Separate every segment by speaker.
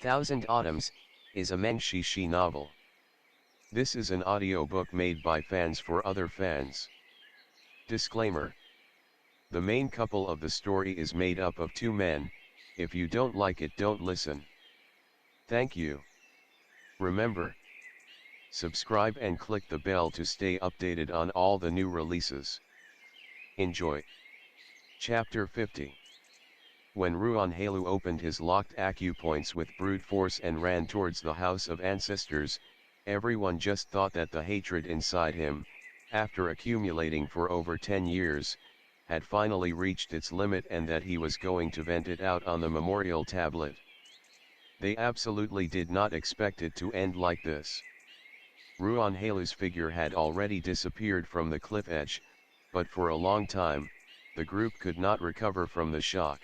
Speaker 1: Thousand Autumns, is a Meng Xi Shi novel. This is an audiobook made by fans for other fans. Disclaimer. The main couple of the story is made up of two men. If you don't like it, don't listen. Thank you. Remember, subscribe and click the bell to stay updated on all the new releases. Enjoy. Chapter 50. When Ruan Halu opened his locked acupoints with brute force and ran towards the house of ancestors, everyone just thought that the hatred inside him, after accumulating for over 10 years, had finally reached its limit and that he was going to vent it out on the memorial tablet. They absolutely did not expect it to end like this. Ruan Halu's figure had already disappeared from the cliff edge, but for a long time, the group could not recover from the shock.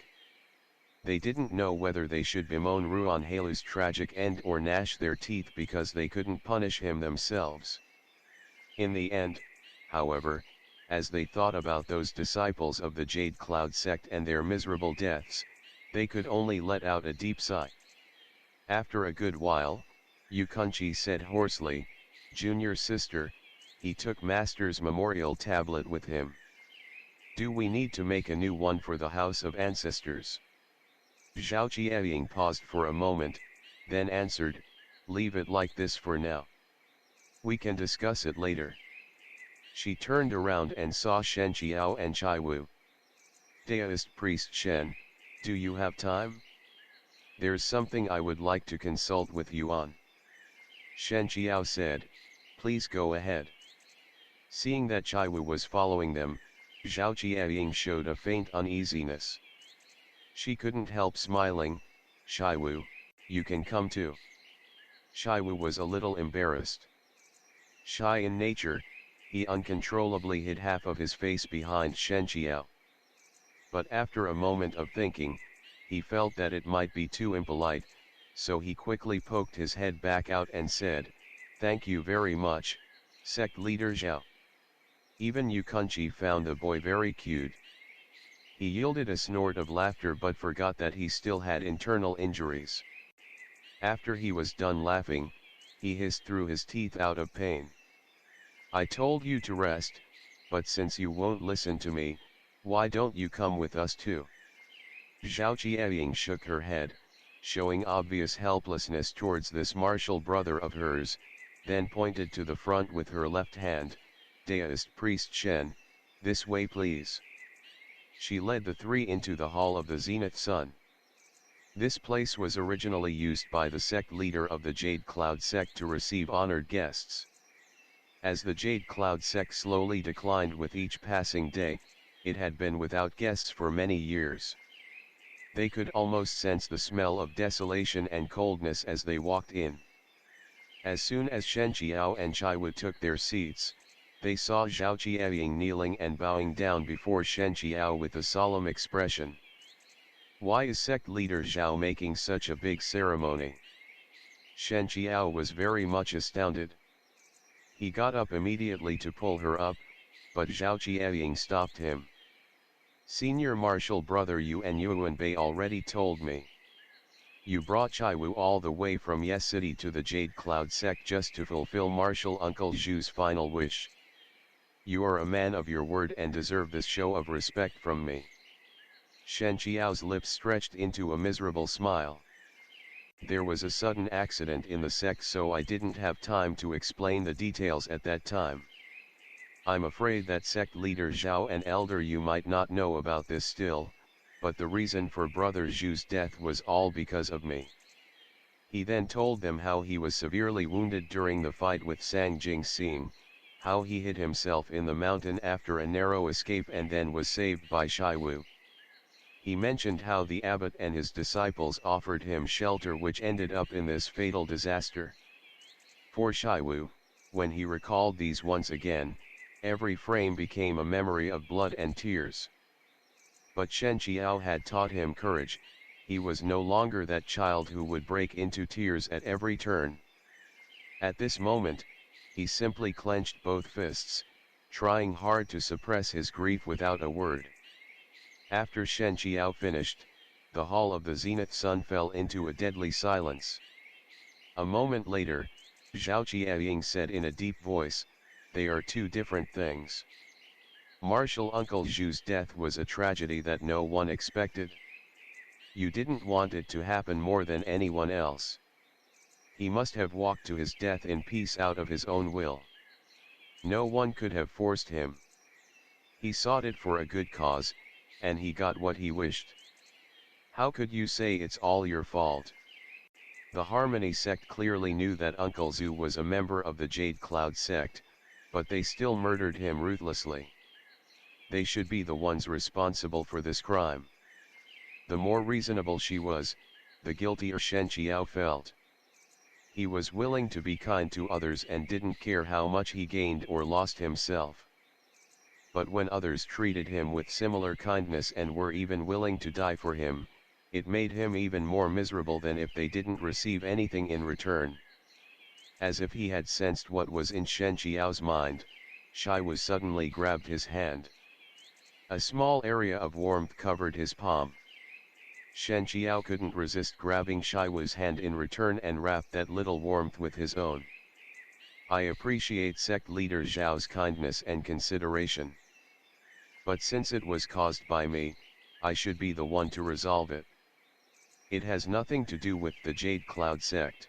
Speaker 1: They didn't know whether they should bemoan Ruan Halu's tragic end or gnash their teeth because they couldn't punish him themselves. In the end, however, as they thought about those disciples of the Jade Cloud sect and their miserable deaths, they could only let out a deep sigh. After a good while, Yukunchi said hoarsely, "Junior sister, he took Master's memorial tablet with him. Do we need to make a new one for the House of Ancestors?" Zhao Qiao paused for a moment, then answered, "Leave it like this for now. We can discuss it later." She turned around and saw Shen Qiao and Chaiwu. "Daoist priest Shen, do you have time? There's something I would like to consult with you on." Shen Qiao said, "Please go ahead." Seeing that Chaiwu was following them, Zhao Qiao showed a faint uneasiness. She couldn't help smiling. "Chaiwu, you can come too." Chaiwu was a little embarrassed. Shy in nature, he uncontrollably hid half of his face behind Shen Qiao. But after a moment of thinking, he felt that it might be too impolite, so he quickly poked his head back out and said, "Thank you very much, sect leader Zhao." Even Yukunchi found the boy very cute. He yielded a snort of laughter but forgot that he still had internal injuries. After he was done laughing, he hissed through his teeth out of pain. "I told you to rest, but since you won't listen to me, why don't you come with us too?" Zhao Qiao shook her head, showing obvious helplessness towards this martial brother of hers, then pointed to the front with her left hand. "Daoist priest Shen, this way please." She led the three into the hall of the Zenith Sun. This place was originally used by the sect leader of the Jade Cloud sect to receive honored guests. As the Jade Cloud sect slowly declined with each passing day, it had been without guests for many years. They could almost sense the smell of desolation and coldness as they walked in. As soon as Shen Qiao and Chaiwu took their seats, they saw Zhao Qiao kneeling and bowing down before Shen Qiao with a solemn expression. "Why is sect leader Zhao making such a big ceremony?" Shen Qiao was very much astounded. He got up immediately to pull her up, but Zhao Qiao stopped him. "Senior Marshal Brother Yuan Yuanbei already told me. You brought Chaiwu all the way from Yes City to the Jade Cloud sect just to fulfill Marshal Uncle Zhu's final wish. You are a man of your word and deserve this show of respect from me." Shen Qiao's lips stretched into a miserable smile. "There was a sudden accident in the sect, so I didn't have time to explain the details at that time. I'm afraid that sect leader Zhao and Elder Yu might not know about this still, but the reason for Brother Zhu's death was all because of me." He then told them how he was severely wounded during the fight with Sang Jingxing, how he hid himself in the mountain after a narrow escape and then was saved by Chaiwu. He mentioned how the abbot and his disciples offered him shelter, which ended up in this fatal disaster. For Chaiwu, when he recalled these once again, every frame became a memory of blood and tears. But Shen Qiao had taught him courage. He was no longer that child who would break into tears at every turn. At this moment, he simply clenched both fists, trying hard to suppress his grief without a word. After Shen Qiao finished, the hall of the zenith sun fell into a deadly silence. A moment later, Zhao Qiaying said in a deep voice, "They are two different things. Martial Uncle Zhu's death was a tragedy that no one expected. You didn't want it to happen more than anyone else. He must have walked to his death in peace out of his own will. No one could have forced him. He sought it for a good cause, and he got what he wished. How could you say it's all your fault?" The Harmony sect clearly knew that Uncle Zhu was a member of the Jade Cloud sect, but they still murdered him ruthlessly. They should be the ones responsible for this crime. The more reasonable she was, the guiltier Shen Qiao felt. He was willing to be kind to others and didn't care how much he gained or lost himself. But when others treated him with similar kindness and were even willing to die for him, it made him even more miserable than if they didn't receive anything in return. As if he had sensed what was in Shen Qiao's mind, Shai was suddenly grabbed his hand. A small area of warmth covered his palm. Shen Qiao couldn't resist grabbing Shaiwa's hand in return and wrapped that little warmth with his own. I appreciate sect leader Zhao's kindness and consideration. But since it was caused by me, I should be the one to resolve it. It has nothing to do with the Jade Cloud sect.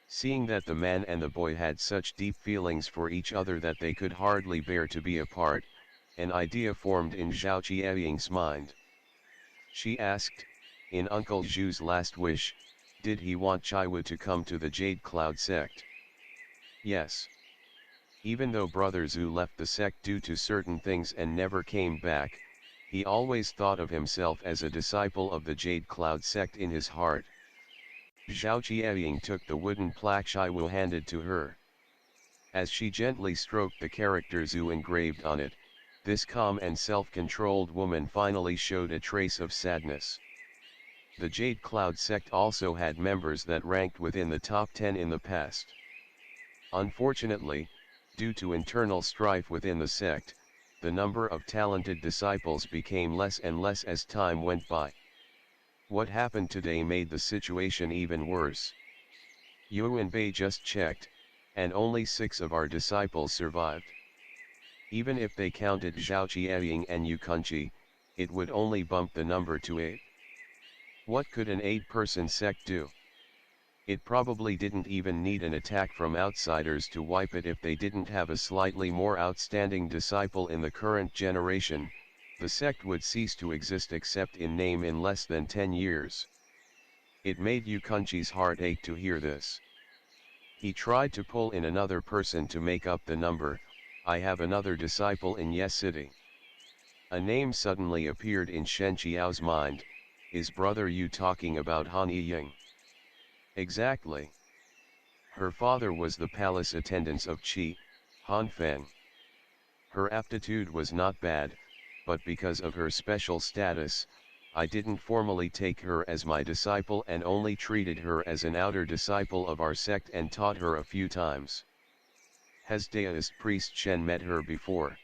Speaker 1: Seeing that the man and the boy had such deep feelings for each other that they could hardly bear to be apart, an idea formed in Zhao Qiaying's mind. She asked, in Uncle Zhu's last wish, did he want Chaiwu to come to the Jade Cloud sect? Yes. Even though Brother Zhu left the sect due to certain things and never came back, he always thought of himself as a disciple of the Jade Cloud sect in his heart. Zhao Qiaying took the wooden plaque Chaiwu handed to her. As she gently stroked the character Zhu engraved on it, this calm and self-controlled woman finally showed a trace of sadness. The Jade Cloud sect also had members that ranked within the top 10 in the past. Unfortunately, due to internal strife within the sect, the number of talented disciples became less and less as time went by. What happened today made the situation even worse. Yuan Bei just checked, and only 6 of our disciples survived. Even if they counted Zhao Qiaying and Yu Kunqi, it would only bump the number to 8. What could an 8-person sect do? It probably didn't even need an attack from outsiders to wipe it if they didn't have a slightly more outstanding disciple in the current generation. The sect would cease to exist except in name in less than 10 years. It made Yu Kunqi's heart ache to hear this. He tried to pull in another person to make up the number. I have another disciple in Yes City. A name suddenly appeared in Shen Qiao's mind. Is brother Yu talking about Han Yiying? Exactly. Her father was the palace attendant of Qi, Han Feng. Her aptitude was not bad, but because of her special status, I didn't formally take her as my disciple and only treated her as an outer disciple of our sect and taught her a few times. Has Daoist priest Shen met her before?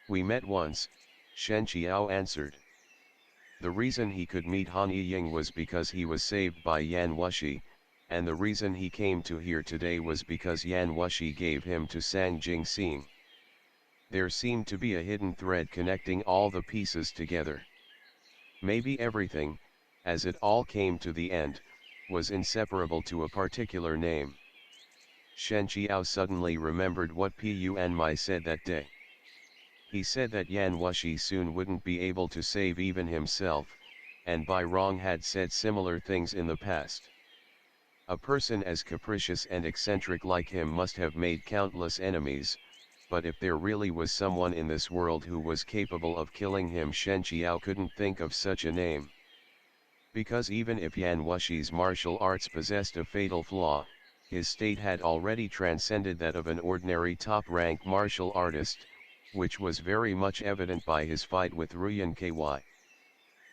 Speaker 1: We met once, Shen Qiao answered. The reason he could meet Han Yiying was because he was saved by Yan Wushi, and the reason he came to here today was because Yan Wushi gave him to Sang Jingxing. There seemed to be a hidden thread connecting all the pieces together. Maybe everything, as it all came to the end, was inseparable to a particular name. Shen Qiao suddenly remembered what Pun Mai said that day. He said that Yan Wushi soon wouldn't be able to save even himself, and Bai Rong had said similar things in the past. A person as capricious and eccentric like him must have made countless enemies, but if there really was someone in this world who was capable of killing him, Shen Qiao couldn't think of such a name. Because even if Yan Wushi's martial arts possessed a fatal flaw, his state had already transcended that of an ordinary top-rank martial artist, which was very much evident by his fight with Ruyan Ky.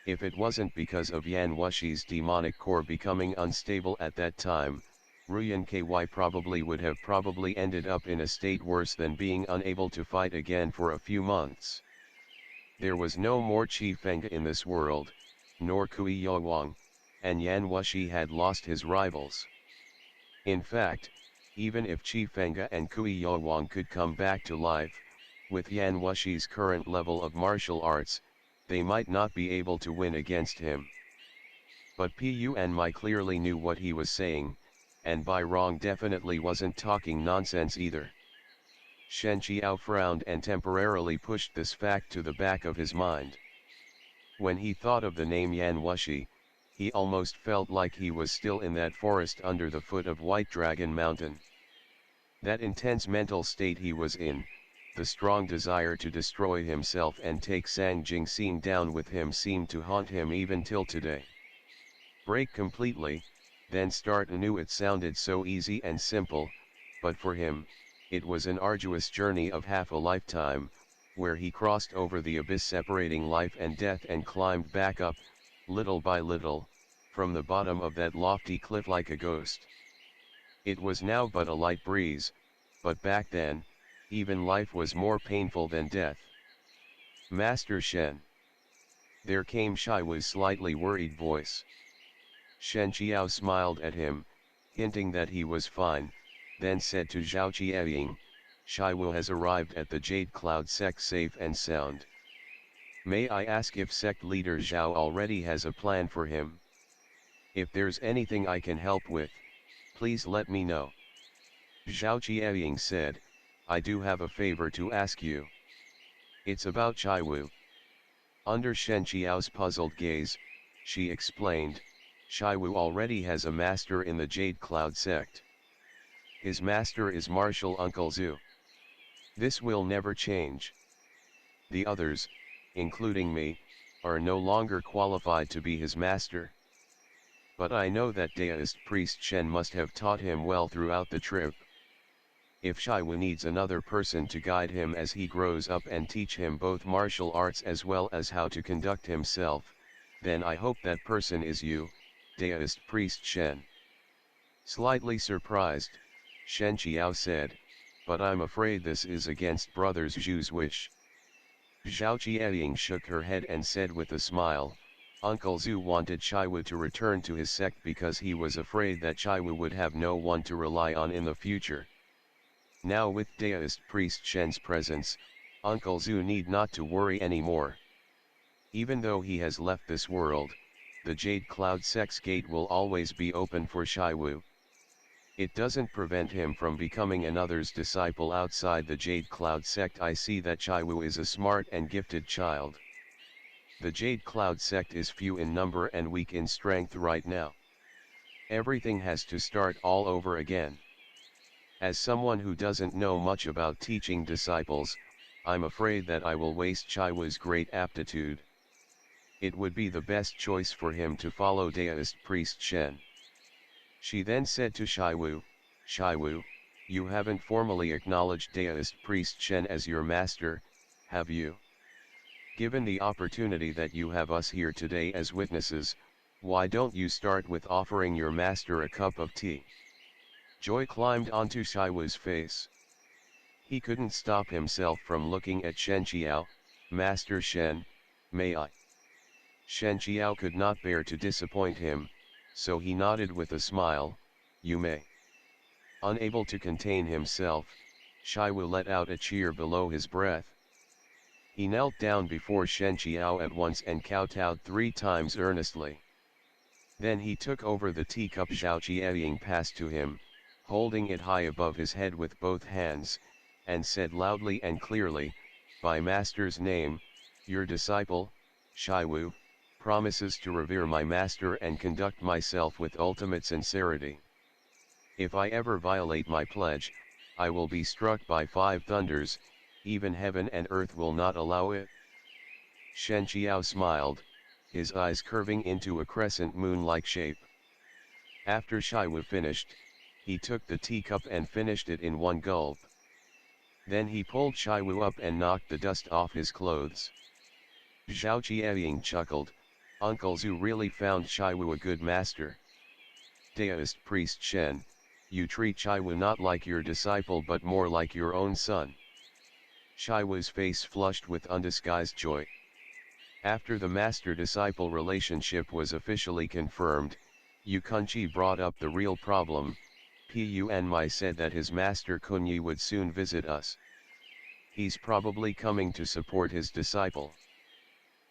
Speaker 1: If it wasn't because of Yan Wushi's demonic core becoming unstable at that time, Ruyan Ky would have probably ended up in a state worse than being unable to fight again for a few months. There was no more Ch50 in this world, nor Kui Yowang, and Yan Wushi had lost his rivals. In fact, even if Ch50 and Kui Yowang could come back to life, with Yan Wushi's current level of martial arts, they might not be able to win against him. But Pu and Mai clearly knew what he was saying, and Bai Rong definitely wasn't talking nonsense either. Shen Qiao frowned and temporarily pushed this fact to the back of his mind. When he thought of the name Yan Wushi, he almost felt like he was still in that forest under the foot of White Dragon Mountain. That intense mental state he was in, the strong desire to destroy himself and take Sang Jingxing down with him seemed to haunt him even till today. Break completely, then start anew. It sounded so easy and simple, but for him, it was an arduous journey of half a lifetime, where he crossed over the abyss separating life and death and climbed back up, little by little, from the bottom of that lofty cliff like a ghost. It was now but a light breeze, but back then, even life was more painful than death. Master Shen. There came Shiwu's slightly worried voice. Shen Qiao smiled at him, hinting that he was fine, then said to Zhao Qiaying, Shiwu has arrived at the Jade Cloud sect safe and sound. May I ask if sect leader Zhao already has a plan for him? If there's anything I can help with, please let me know. Zhao Qiaying said, I do have a favor to ask you. It's about Shiwu. Under Shen Qiao's puzzled gaze, she explained, Shiwu already has a master in the Jade Cloud sect. His master is Martial Uncle Zhu. This will never change. The others, including me, are no longer qualified to be his master. But I know that Daoist priest Shen must have taught him well throughout the trip. If Shiwu needs another person to guide him as he grows up and teach him both martial arts as well as how to conduct himself, then I hope that person is you, Daoist priest Shen. Slightly surprised, Shen Qiao said, but I'm afraid this is against brothers Zhu's wish. Zhao Qiaying shook her head and said with a smile, Uncle Zhu wanted Shiwu to return to his sect because he was afraid that Shiwu would have no one to rely on in the future. Now with Daoist priest Shen's presence, Uncle Zhu need not to worry anymore. Even though he has left this world, the Jade Cloud sect's gate will always be open for Shiwu. It doesn't prevent him from becoming another's disciple outside the Jade Cloud sect. I see that Shiwu is a smart and gifted child. The Jade Cloud sect is few in number and weak in strength right now. Everything has to start all over again. As someone who doesn't know much about teaching disciples, I'm afraid that I will waste Shiwu's great aptitude. It would be the best choice for him to follow Daoist priest Shen. She then said to Shiwu, Shiwu, you haven't formally acknowledged Daoist priest Shen as your master, have you? Given the opportunity that you have us here today as witnesses, why don't you start with offering your master a cup of tea? Joy climbed onto Shiwu's face. He couldn't stop himself from looking at Shen Qiao. Master Shen, may I? Shen Qiao could not bear to disappoint him, so he nodded with a smile, you may. Unable to contain himself, Shiwu let out a cheer below his breath. He knelt down before Shen Qiao at once and kowtowed 3 times earnestly. Then he took over the teacup Zhao Qiaying passed to him, holding it high above his head with both hands, and said loudly and clearly, by Master's name, your disciple, Shiwu, promises to revere my master and conduct myself with ultimate sincerity. If I ever violate my pledge, I will be struck by 5 thunders, even heaven and earth will not allow it. Shen Qiao smiled, his eyes curving into a crescent moon-like shape. After Shiwu finished, he took the teacup and finished it in one gulp. Then he pulled Shiwu up and knocked the dust off his clothes. Zhao Qiaying chuckled, Uncle Zhu really found Shiwu a good master. Daoist priest Shen, you treat Shiwu not like your disciple but more like your own son. Shiwu's face flushed with undisguised joy. After the master-disciple relationship was officially confirmed, Yu Kunchi brought up the real problem. Mai said that his master Kunyi would soon visit us. He's probably coming to support his disciple.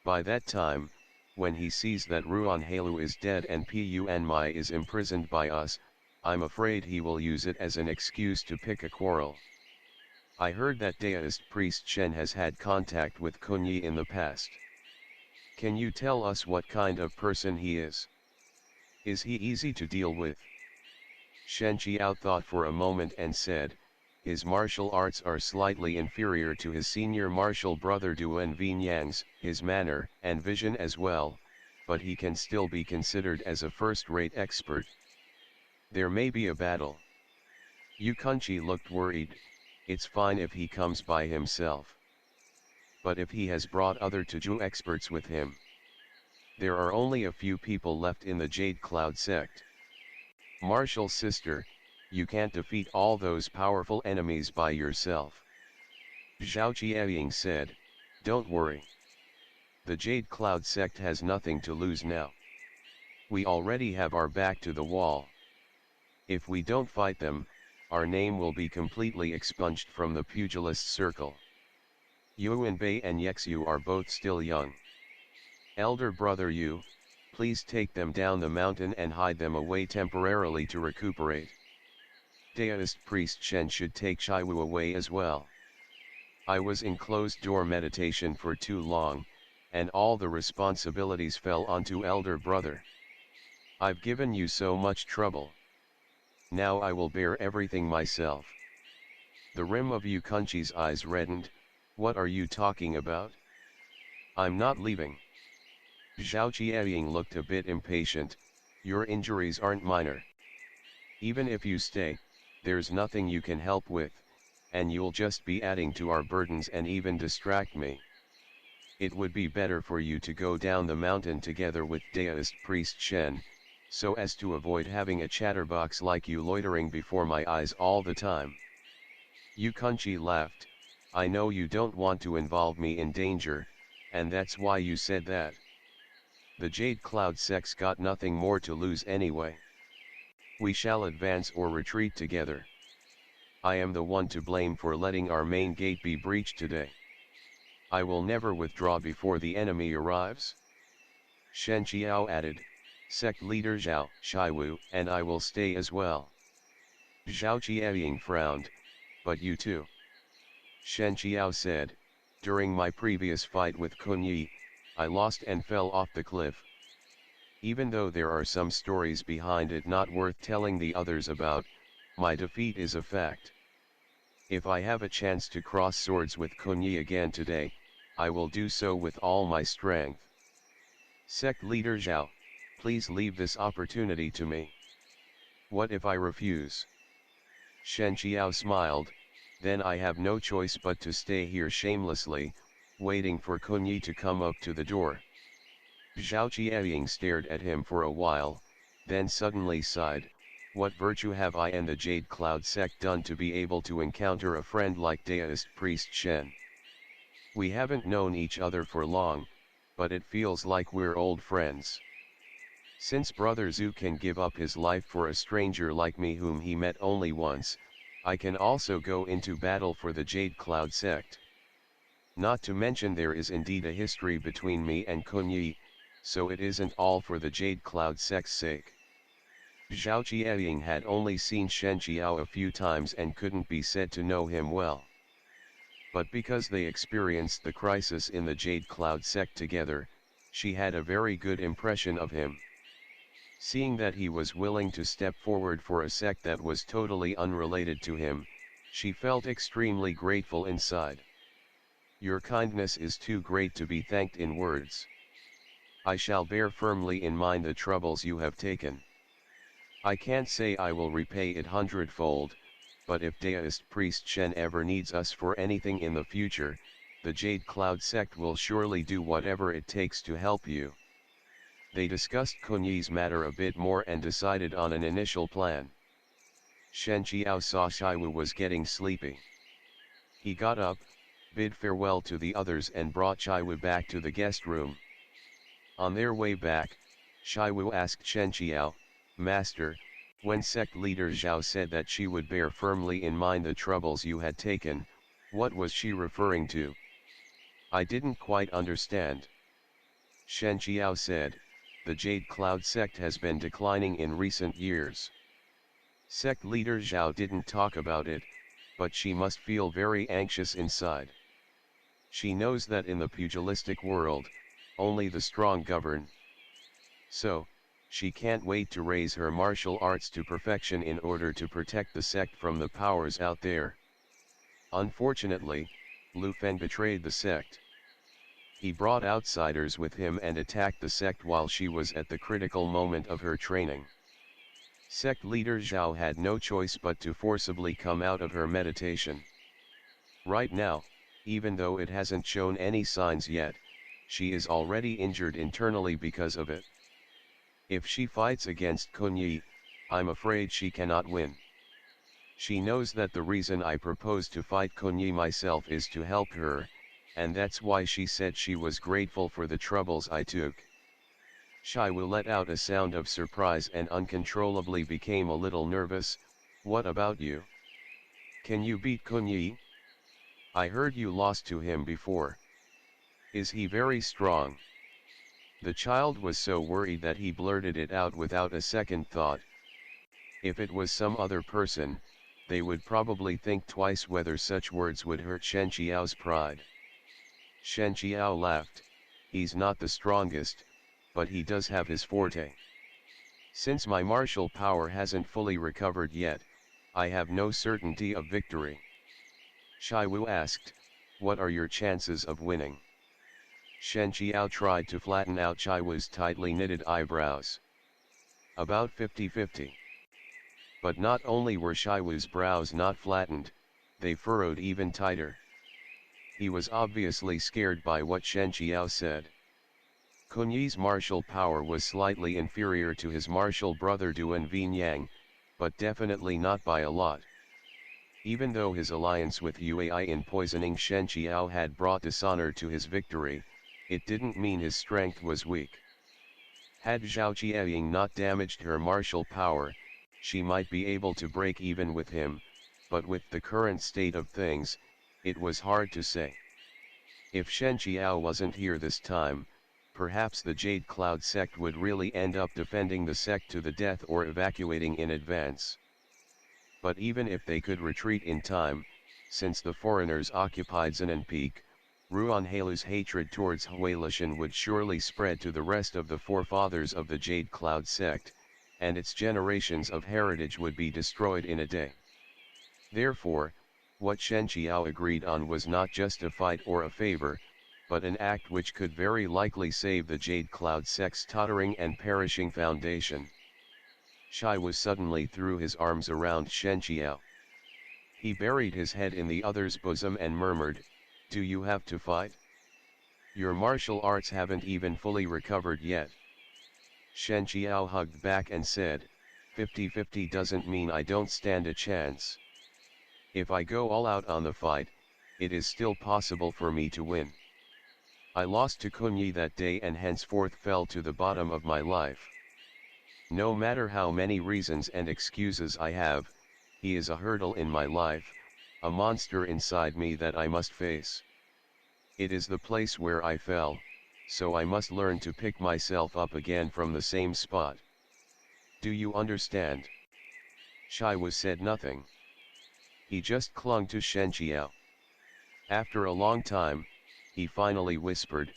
Speaker 1: By that time, when he sees that Ruan Halu is dead and Mai is imprisoned by us, I'm afraid he will use it as an excuse to pick a quarrel. I heard that Daoist priest Shen has had contact with Kunyi in the past. Can you tell us what kind of person he is? Is he easy to deal with? Shen Qiao thought for a moment and said, his martial arts are slightly inferior to his senior martial brother Duan Vinyang's, his manner and vision as well, but he can still be considered as a first-rate expert. There may be a battle. Yu Kunchi looked worried. It's fine if he comes by himself. But if he has brought other Tuju experts with him? There are only a few people left in the Jade Cloud sect. Martial sister, you can't defeat all those powerful enemies by yourself. Zhao Qiaying said, don't worry. The Jade Cloud sect has nothing to lose now. We already have our back to the wall. If we don't fight them, our name will be completely expunged from the pugilist circle. Yuanbei and Yexu are both still young. Elder brother Yu, please take them down the mountain and hide them away temporarily to recuperate. Daoist priest Shen should take Shiwu away as well. I was in closed-door meditation for too long, and all the responsibilities fell onto elder brother. I've given you so much trouble. Now I will bear everything myself. The rim of Yu Kunchi's eyes reddened. What are you talking about? I'm not leaving. Zhao Qiaying looked a bit impatient. Your injuries aren't minor. Even if you stay, there's nothing you can help with, and you'll just be adding to our burdens and even distract me. It would be better for you to go down the mountain together with Daoist priest Shen, so as to avoid having a chatterbox like you loitering before my eyes all the time. Yu Kunchi laughed. I know you don't want to involve me in danger, and that's why you said that. The Jade Cloud sect's got nothing more to lose anyway. We shall advance or retreat together. I am the one to blame for letting our main gate be breached today. I will never withdraw before the enemy arrives. Shen Qiao added, sect leader Zhao, Shiwu, and I will stay as well. Zhao Qiaying frowned, but you too. Shen Qiao said, during my previous fight with Kunyi, I lost and fell off the cliff. Even though there are some stories behind it not worth telling the others about, my defeat is a fact. If I have a chance to cross swords with Kunyi again today, I will do so with all my strength. Sect leader Zhao, please leave this opportunity to me. What if I refuse? Shen Qiao smiled, then I have no choice but to stay here shamelessly, waiting for Kunyi to come up to the door. Zhao Qiaying stared at him for a while, then suddenly sighed, what virtue have I and the Jade Cloud sect done to be able to encounter a friend like Daoist priest Shen? We haven't known each other for long, but it feels like we're old friends. Since Brother Zhu can give up his life for a stranger like me whom he met only once, I can also go into battle for the Jade Cloud sect. Not to mention there is indeed a history between me and Kunyi, so it isn't all for the Jade Cloud sect's sake. Zhao Qiaying had only seen Shen Qiao a few times and couldn't be said to know him well. But because they experienced the crisis in the Jade Cloud sect together, she had a very good impression of him. Seeing that he was willing to step forward for a sect that was totally unrelated to him, she felt extremely grateful inside. Your kindness is too great to be thanked in words. I shall bear firmly in mind the troubles you have taken. I can't say I will repay it hundredfold, but if Daoist priest Shen ever needs us for anything in the future, the Jade Cloud sect will surely do whatever it takes to help you. They discussed Kunyi's matter a bit more and decided on an initial plan. Shen Qiao saw Shiwu was getting sleepy. He got up, bid farewell to the others and brought Ch50 back to the guest room. On their way back, Ch50 asked Shen Qiao, "Master, when sect leader Zhao said that she would bear firmly in mind the troubles you had taken, what was she referring to? I didn't quite understand." Shen Qiao said, "The Jade Cloud sect has been declining in recent years." Sect leader Zhao didn't talk about it, but she must feel very anxious inside. She knows that in the pugilistic world, only the strong govern. So, she can't wait to raise her martial arts to perfection in order to protect the sect from the powers out there. Unfortunately, Lu Feng betrayed the sect. He brought outsiders with him and attacked the sect while she was at the critical moment of her training. Sect leader Zhao had no choice but to forcibly come out of her meditation. Right now, even though it hasn't shown any signs yet, she is already injured internally because of it. If she fights against Kunyi, I'm afraid she cannot win. She knows that the reason I propose to fight Kunyi myself is to help her, and that's why she said she was grateful for the troubles I took. Ch50 let out a sound of surprise and uncontrollably became a little nervous. "What about you? Can you beat Kunyi? I heard you lost to him before. Is he very strong?" The child was so worried that he blurted it out without a second thought. If it was some other person, they would probably think twice whether such words would hurt Shen Qiao's pride. Shen Qiao laughed. "He's not the strongest, but he does have his forte. Since my martial power hasn't fully recovered yet, I have no certainty of victory." Ch50 asked, "What are your chances of winning?" Shen Qiao tried to flatten out Ch50's tightly knitted eyebrows. "About 50-50. But not only were Ch50's brows not flattened, they furrowed even tighter. He was obviously scared by what Shen Qiao said. Kunyi's martial power was slightly inferior to his martial brother Duan Vinyang, but definitely not by a lot. Even though his alliance with Yuai in poisoning Shen Qiao had brought dishonor to his victory, it didn't mean his strength was weak. Had Zhao Qiaying not damaged her martial power, she might be able to break even with him, but with the current state of things, it was hard to say. If Shen Qiao wasn't here this time, perhaps the Jade Cloud sect would really end up defending the sect to the death or evacuating in advance. But even if they could retreat in time, since the foreigners occupied Zinan Peak, Ruan Halu's hatred towards Huilishan would surely spread to the rest of the forefathers of the Jade Cloud sect, and its generations of heritage would be destroyed in a day. Therefore, what Shen Qiao agreed on was not just a fight or a favor, but an act which could very likely save the Jade Cloud sect's tottering and perishing foundation. Ch50 suddenly threw his arms around Shen Qiao. He buried his head in the other's bosom and murmured, "Do you have to fight? Your martial arts haven't even fully recovered yet." Shen Qiao hugged back and said, 50-50 doesn't mean I don't stand a chance. If I go all out on the fight, it is still possible for me to win. I lost to Kunyi that day and henceforth fell to the bottom of my life. No matter how many reasons and excuses I have, he is a hurdle in my life, a monster inside me that I must face. It is the place where I fell, so I must learn to pick myself up again from the same spot. Do you understand? Ch50 said nothing. He just clung to Shen Qiao. After a long time, he finally whispered,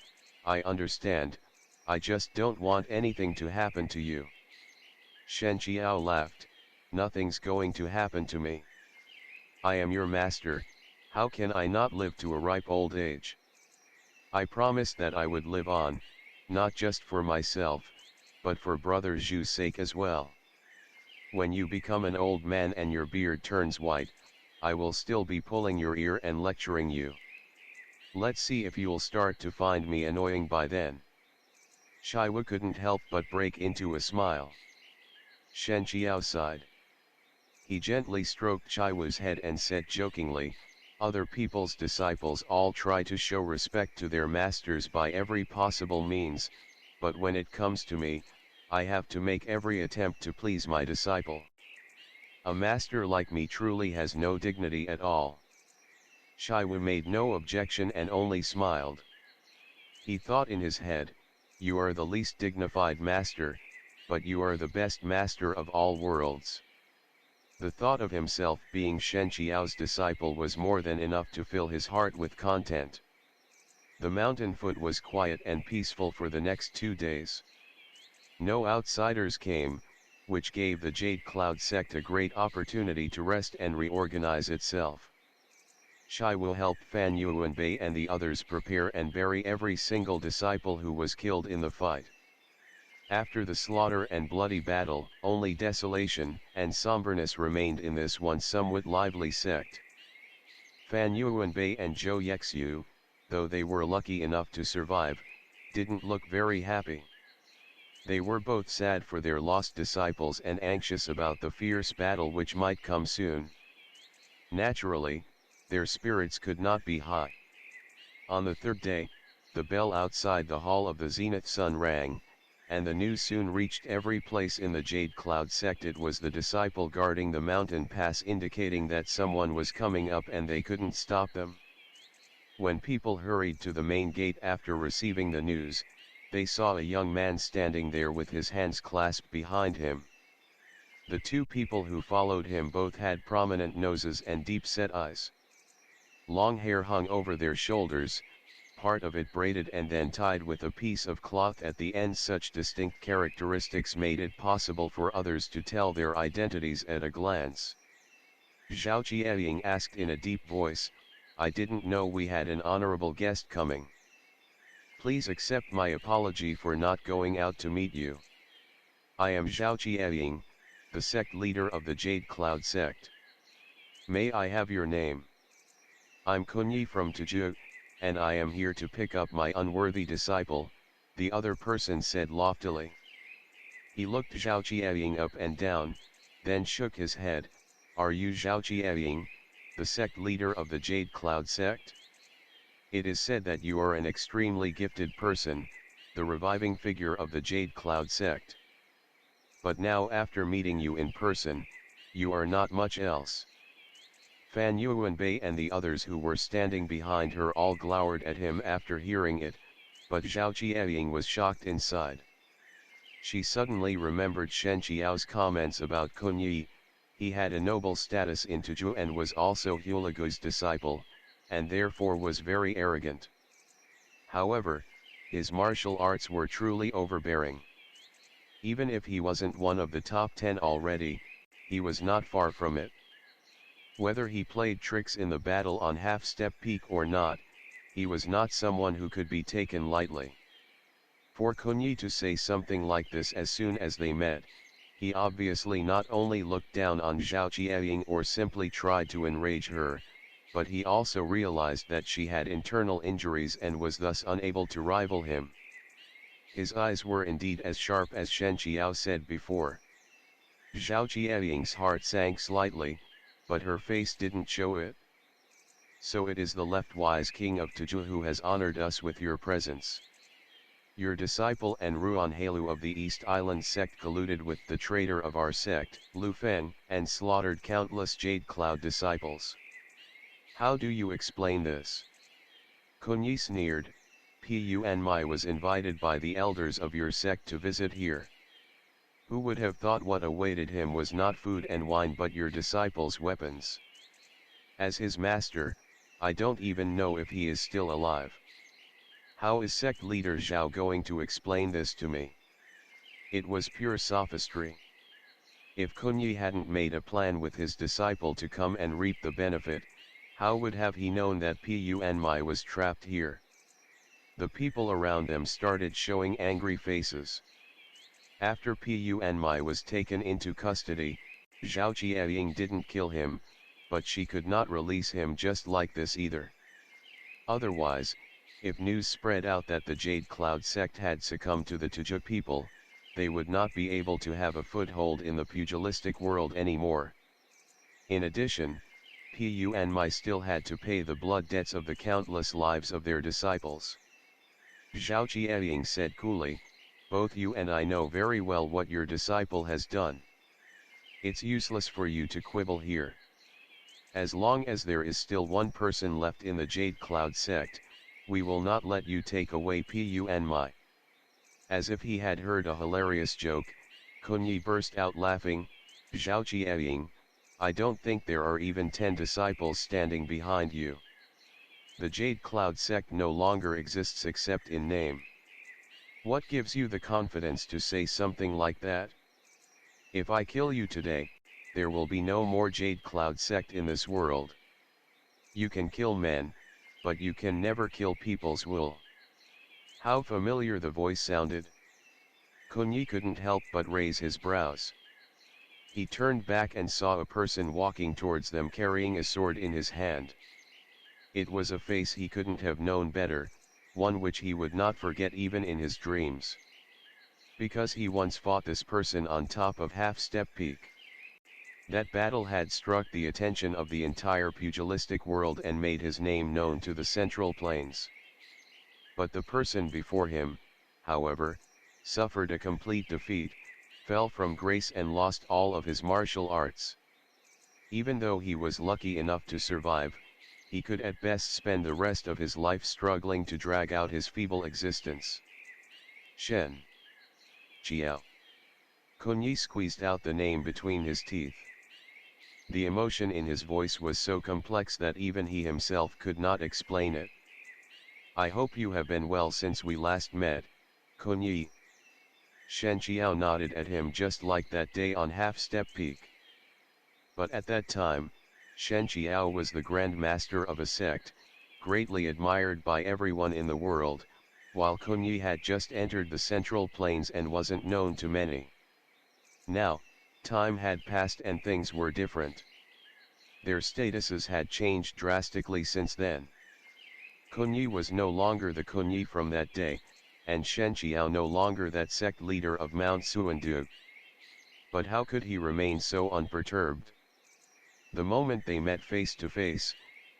Speaker 1: "I understand, I just don't want anything to happen to you." Shen Qiao laughed, "Nothing's going to happen to me. I am your master, how can I not live to a ripe old age? I promised that I would live on, not just for myself, but for brother Zhu's sake as well. When you become an old man and your beard turns white, I will still be pulling your ear and lecturing you. Let's see if you'll start to find me annoying by then." Ch50 couldn't help but break into a smile. Shen Qiao sighed. He gently stroked Ch50's head and said jokingly, Other people's disciples all try to show respect to their masters by every possible means, but when it comes to me, I have to make every attempt to please my disciple. A master like me truly has no dignity at all. Shiwu made no objection and only smiled. He thought in his head, you are the least dignified master, but you are the best master of all worlds. The thought of himself being Shen Qiao's disciple was more than enough to fill his heart with content. The mountain foot was quiet and peaceful for the next 2 days. No outsiders came, which gave the Jade Cloud sect a great opportunity to rest and reorganize itself. Shai will help Fan Yuanbei and the others prepare and bury every single disciple who was killed in the fight. After the slaughter and bloody battle, only desolation and somberness remained in this once somewhat lively sect. Fan Yuanbei and Zhou Yexu, though they were lucky enough to survive, didn't look very happy. They were both sad for their lost disciples and anxious about the fierce battle which might come soon. Naturally, their spirits could not be high. On the third day, the bell outside the Hall of the Zenith Sun rang, and the news soon reached every place in the Jade Cloud sect. It was the disciple guarding the mountain pass indicating that someone was coming up and they couldn't stop them. When people hurried to the main gate after receiving the news, they saw a young man standing there with his hands clasped behind him. The two people who followed him both had prominent noses and deep-set eyes. Long hair hung over their shoulders, part of it braided and then tied with a piece of cloth at the end. Such distinct characteristics made it possible for others to tell their identities at a glance. Zhao Qiaying asked in a deep voice, I didn't know we had an honorable guest coming. Please accept my apology for not going out to meet you. I am Zhao Qiaying, the sect leader of the Jade Cloud sect. May I have your name? I'm Kunyi from Tuju, and I am here to pick up my unworthy disciple, the other person said loftily. He looked Zhao Qiaying up and down, then shook his head. Are you Zhao Qiaying, the sect leader of the Jade Cloud sect? It is said that you are an extremely gifted person, the reviving figure of the Jade Cloud sect. But now after meeting you in person, you are not much else. Fan Yuanbei and the others who were standing behind her all glowered at him after hearing it, but Zhao Qiaying was shocked inside. She suddenly remembered Shen Qiao's comments about Kunyi. He had a noble status in Tuju and was also Hulagu's disciple, and therefore was very arrogant. However, his martial arts were truly overbearing. Even if he wasn't one of the top 10 already, he was not far from it. Whether he played tricks in the battle on half-step peak or not, he was not someone who could be taken lightly. For Kunyi to say something like this as soon as they met, he obviously not only looked down on Zhao Qiaying or simply tried to enrage her, but he also realized that she had internal injuries and was thus unable to rival him. His eyes were indeed as sharp as Shen Qiao said before. Zhao Qiaying's heart sank slightly, but her face didn't show it. So it is the left-wise king of Tuju who has honored us with your presence. Your disciple and Ruan Halu of the East Island sect colluded with the traitor of our sect, Lu Feng, and slaughtered countless Jade Cloud disciples. How do you explain this? Kunyi sneered. Puanmai was invited by the elders of your sect to visit here. Who would have thought what awaited him was not food and wine but your disciples' weapons? As his master, I don't even know if he is still alive. How is sect leader Zhao going to explain this to me? It was pure sophistry. If Kunyi hadn't made a plan with his disciple to come and reap the benefit, how would have he known that Puanmai was trapped here? The people around them started showing angry faces. After Puanmai was taken into custody, Zhao Qiaying didn't kill him, but she could not release him just like this either. Otherwise, if news spread out that the Jade Cloud sect had succumbed to the Tuju people, they would not be able to have a foothold in the pugilistic world anymore. In addition, Pun still had to pay the blood debts of the countless lives of their disciples. Zhao Qiaying said coolly, both you and I know very well what your disciple has done. It's useless for you to quibble here. As long as there is still one person left in the Jade Cloud sect, we will not let you take away Pun. As if he had heard a hilarious joke, Kunyi burst out laughing. Zhao Qiaying, I don't think there are even 10 disciples standing behind you. The Jade Cloud sect no longer exists except in name. What gives you the confidence to say something like that? If I kill you today, there will be no more Jade Cloud sect in this world. You can kill men, but you can never kill people's will. How familiar the voice sounded. Kunyi couldn't help but raise his brows. He turned back and saw a person walking towards them carrying a sword in his hand. It was a face he couldn't have known better, one which he would not forget even in his dreams. Because he once fought this person on top of Half-Step Peak. That battle had struck the attention of the entire pugilistic world and made his name known to the Central Plains. But the person before him, however, suffered a complete defeat, fell from grace and lost all of his martial arts. Even though he was lucky enough to survive, he could at best spend the rest of his life struggling to drag out his feeble existence. Shen Qiao. Kunyi squeezed out the name between his teeth. The emotion in his voice was so complex that even he himself could not explain it. I hope you have been well since we last met, Kunyi. Shen Qiao nodded at him just like that day on Half-Step Peak. But at that time, Shen Qiao was the Grand Master of a sect, greatly admired by everyone in the world, while Kunyi had just entered the Central Plains and wasn't known to many. Now, time had passed and things were different. Their statuses had changed drastically since then. Kunyi was no longer the Kunyi from that day, and Shen Qiao no longer that sect leader of Mount Xuandu. But how could he remain so unperturbed? The moment they met face to face,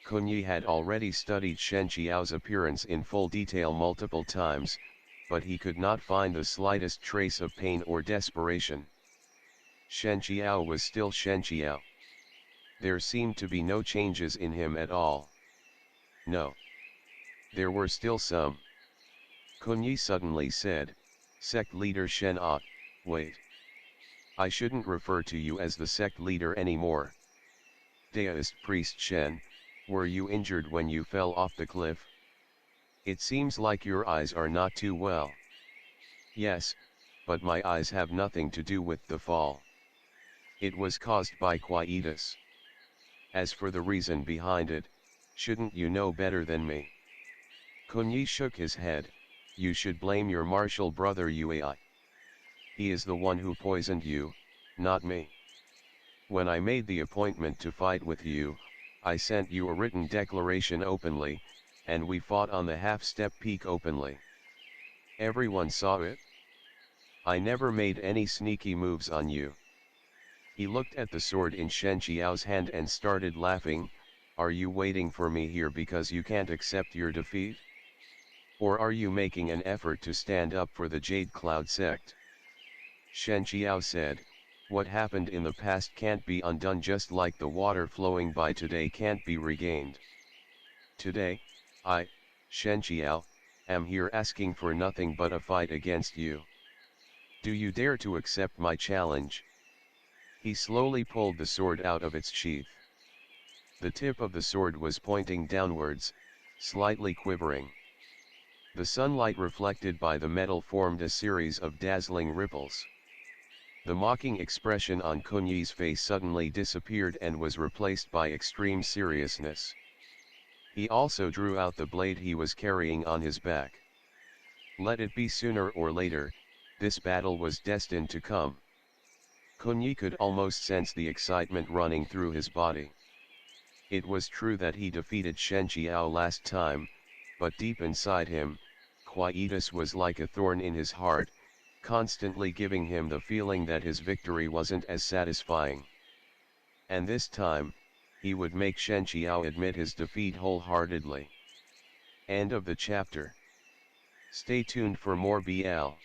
Speaker 1: Kunyi had already studied Shen Qiao's appearance in full detail multiple times, but he could not find the slightest trace of pain or desperation. Shen Qiao was still Shen Qiao. There seemed to be no changes in him at all. No. There were still some. Kunyi suddenly said, Sect leader Shen wait. I shouldn't refer to you as the sect leader anymore. Daoist priest Shen, were you injured when you fell off the cliff? It seems like your eyes are not too well. Yes, but my eyes have nothing to do with the fall. It was caused by quietus. As for the reason behind it, shouldn't you know better than me? Kunyi shook his head, you should blame your martial brother Uai. He is the one who poisoned you, not me. When I made the appointment to fight with you, I sent you a written declaration openly, and we fought on the Half-Step Peak openly. Everyone saw it. I never made any sneaky moves on you. He looked at the sword in Shen Qiao's hand and started laughing. Are you waiting for me here because you can't accept your defeat? Or are you making an effort to stand up for the Jade Cloud sect? Shen Qiao said, what happened in the past can't be undone, just like the water flowing by today can't be regained. Today, I, Shen Qiao, am here asking for nothing but a fight against you. Do you dare to accept my challenge? He slowly pulled the sword out of its sheath. The tip of the sword was pointing downwards, slightly quivering. The sunlight reflected by the metal formed a series of dazzling ripples. The mocking expression on Kunyi's face suddenly disappeared and was replaced by extreme seriousness. He also drew out the blade he was carrying on his back. Let it be sooner or later, this battle was destined to come. Kunyi could almost sense the excitement running through his body. It was true that he defeated Shen Qiao last time, but deep inside him, quietus was like a thorn in his heart, constantly giving him the feeling that his victory wasn't as satisfying. And this time, he would make Shen Qiao admit his defeat wholeheartedly. End of the chapter. Stay tuned for more BL.